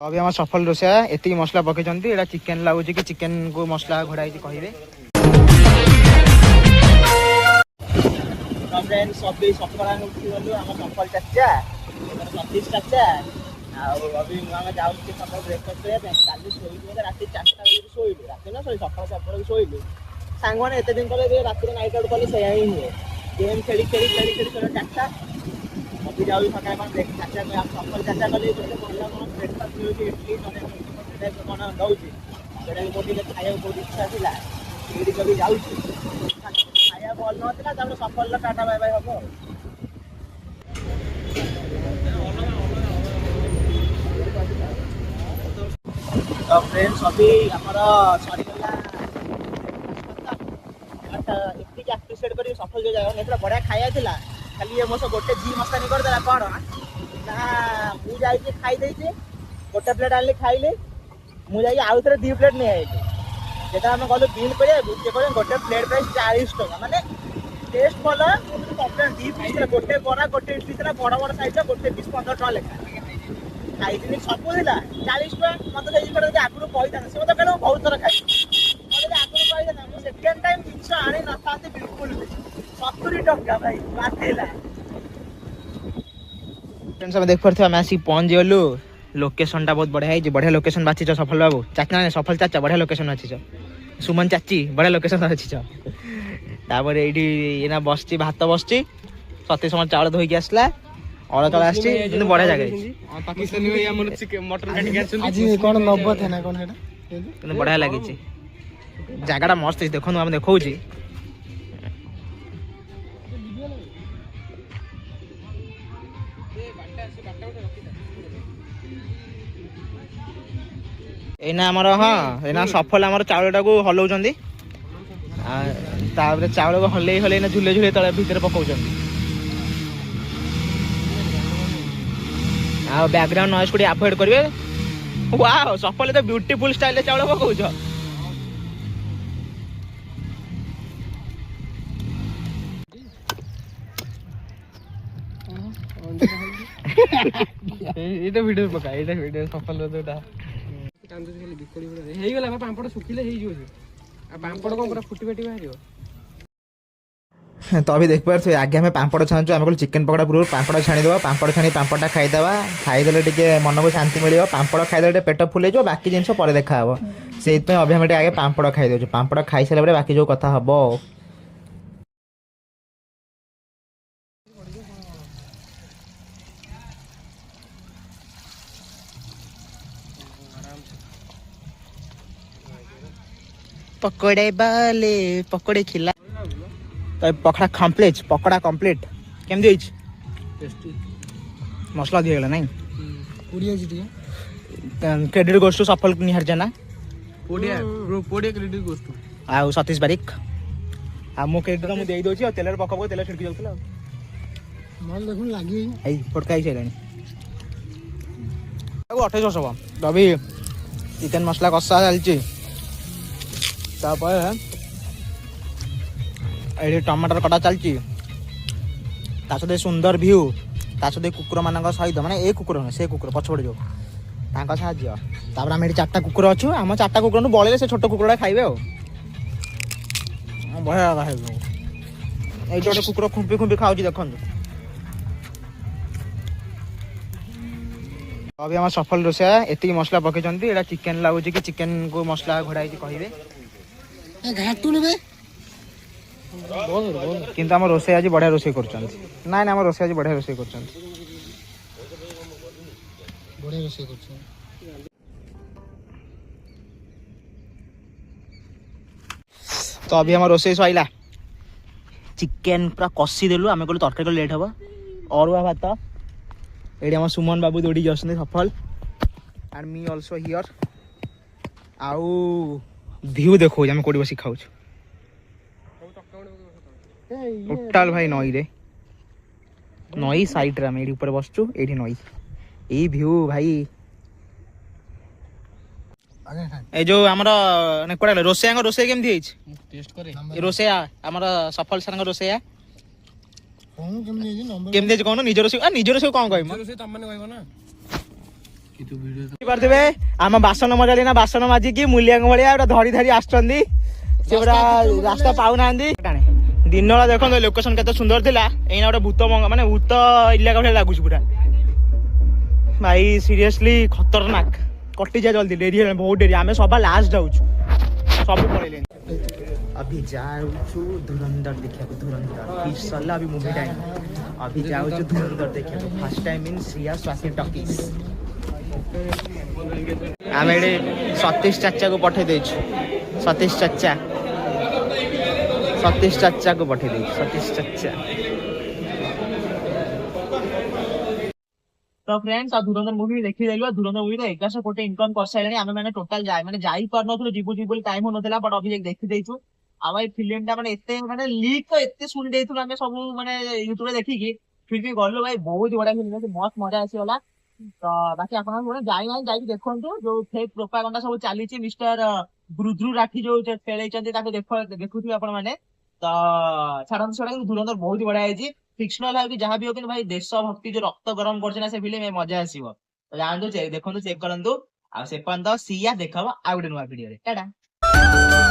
अभी आम सफल रोषा एति मसला पकईंट एटा चिकेन लगुच कि चिकेन को मसला घोड़ाई कहे सफल चाचा सतीश चाचा अभी सकाल ब्रेकफास्ट करने राति 4टा शोलु राति ना सॉरी सकाल 7टा शोलु सांग मैंने एत दिन पर राति नाइट आउट कले से ही हुए गेम खेली खेली खेली खेली 4टा अभी जाऊ सकाल चाचा सफल चाचा कले ब्रेकफास्ट मिलूँ इडली कौन दौर खाया बहुत इच्छा थी ये जाऊँ खाया भल ना सफल टाटा बाय बाय हम तो फ्रेंड्स अभी आमर सरीगला एतिक एप्रिशिएट कर सफल जो जाए नहीं बढ़िया खाया था खाली मो सब गोटे जी मस्तानी करदेला कौन ना मुझे खाई गोटे प्लेट आनी खाइली मुझे आउ थे 2 प्लेट नहीं आई जो आम गलु बिल कर गोटे प्लेट प्राइस 40 टका माने टेस्ट भल कंप्लेन 2 पीस गोटे बरा गोटे इडली था बड़ बड़ साइज गोटे पीस 15 टका लेखा खाई सब 40 टका मतलब आगुरी कही था से मतलब बहुत थर खाई मतलब आगुरी कही था सेकेंड टाइम जिन आनी ना बिल्कुल भी 70 टका भाई बातेला फ्रेंड्स देख पारे आम आसिक पहुँच गलु लोकेशन टा बहुत बढ़िया है बढ़िया लोकेशन बाचिच सफल बाबू चाचा ना सफल चाचा बढ़िया लोकेशन बाचिच सुमन चाची बढ़िया लोकेशन बाचिच तापर ये बस भात बस सती समय चावल धोईकी आसला अड़ चावल आस बढ़िया जगह बढ़िया लगी जगह मस्त देखो आम देखा एना आमर हाँ एना सफल आमर चावलटा को हलाउं चावल को हल्ले हल्ले झुले झुले तले भितर पकाउं आ बैकग्राउंड नॉइज को अवॉइड करेंगे वाओ सफल तो ब्यूटीफुल स्टाइल चावल पकाउं ये वीडियो पका ये वीडियो सफल होता पापड़ सुखिले पापड़ कौन पूरा फुटी फाटी बाहर तो अभी देख पारे आगे हमें पापड़ छाणु आम कल चिकेन पकड़ा पूर्व पापड़ छाणीदेव पापड़ छाणी पापड़ा खाईदेवा खाईदे टे मन को शांति मिल पापड़ खाईदे पेट फुल बाकी जिन पर देखा से अभी हमें आगे पापड़ खाईदे पापड़ खाई सारे बाकी जो कथा हम पकोड़े बाले पकोड़े खिला तो पकड़ा कम्प्लीट पकोड़ा कम्प्लीट केमती टेस्टी मसला दिगला नहीं क्रेडिट गोस टू सफल निहार जेना क्रेडिट गोस टू आ सतीश बारिक आ मो क्रेडिट मु देई दोची तेल पकाबो तेल छिड़की जाउतला माल देखुन लागी एई फटकाई छलानी 28 वर्ष अब अभी चिकेन मसला कसा चलची ये टमाटर कटा चलती सहित सुंदर भ्यू सहित कुकुर मान सहित माने ए कुकुर से कुकुर पछपड़े जो साहय आम 4टा कुकुर अच्छु आम 4टा कुकुर बड़े से छोट कुकुरा खाइबे बढ़िया ये गोटे कुकुर खुंपी खुंपी खाऊ देखो अभी आम सफल रोषा एति मसला पकईंट एटा चिकेन लगुच कि चिकेन को मसला घोड़ाई कहे किंतु आम रोषे आज बढ़िया रोषे कर ना आम रोषे आज बढ़िया रोषे कर तो अभी आम रोषे सैला चिकेन पूरा कषि देलु आम कहलु तरकारी लेट हम अरुआ भात ये आम सुमन बाबू दौड़ी सफल एंड मी ऑल्सो हियर आउ व्यू देखो आम कौटी बस खाऊ टोटाल भाई नई रे नई साइड रे आम ये ऊपर बसचु ये नई ये व्यू भाई ए जो आमर कोड़ा रोषेया रोषे केमती टेस्ट करे रोषेया आमर सफल सर रोषेया केमती कहून निज रोषे कौन कह ପାରୁଥିବେ ଆମ ବାସନ ମଜାଳି ନା ବାସନ ମାଜିକି ମୂଲିଆଙ୍କ ଭଳିଆ ଗୋଟେ ଧରି ଧରି ଆସୁଛନ୍ତି ସେ ପୁରା ରାସ୍ତା ପାଉନାହାନ୍ତି। ଦିନବେଳା ଦେଖନ୍ତୁ ଲୋକେସନ କେତେ ସୁନ୍ଦର ଥିଲା, ଏଇନା ଗୋଟେ ଭୂତ ମାନେ ଭୂତ ଇଲାକା ଭଳିଆ ଲାଗୁଛି ପୁରା। ଭାଇ ସିରିୟସଲି ଖତରନାକ, କଟିଯା ଜଲ୍ଦି, ଡେରି ହେଲାଣି ବହୁତ ଡେରି, ଆମେ ସବା ଲାଷ୍ଟ ଯାଉଛୁ, ସବୁ ପଳେଇଲେଣି। अभी जाऊँ धुरंधर देखा, धुरंधर फिर सला अभी मूवी टाइम, अभी जाऊँ धुरंधर देखा first time in Shriya Swati talkies. आम ये सतीश चाचा को पठे देछु, सतीश चाचा को पठे देछु, सतीश चाचा। तो फ्रेंड्स आ धुरंधर मूवी देखि देलु, धुरंधर मूवी तो 1100 कोटी इनकम कर साइलेनी, आमे माने टोटल जाई पर नथुलो, जीबू टाइम हो नथला, बट अभी देखि देछु। आ भाई फिल्म टा माने एते माने लीक तो एते सुन देथुल आमे सब माने यूट्यूब रे देखि की, फिर भी गल्लो भाई बहुत बड़ा फिल्म है, मस्त मजा आसी वाला। तो बाकी आपन माने जाई देखंतु, जो फेक प्रोपागेंडा सब चाली छि मिस्टर ब्रुद्रु राठी जो खेलै चंदी ताको देखुथि आपन माने। तो छाड़न छाड़ा धुरंधर बहुत बड़ा है जी, फिक्शनल है कि जहां भी हो कि भाई देश भक्ति जो रक्त गरम करछ ना से फिल्म में मजा आसीबो। तो जानतो देखंतु चेक करंतु, आ से पंद सिया देखबो आ गुटे नुवा वीडियो रे टाटा।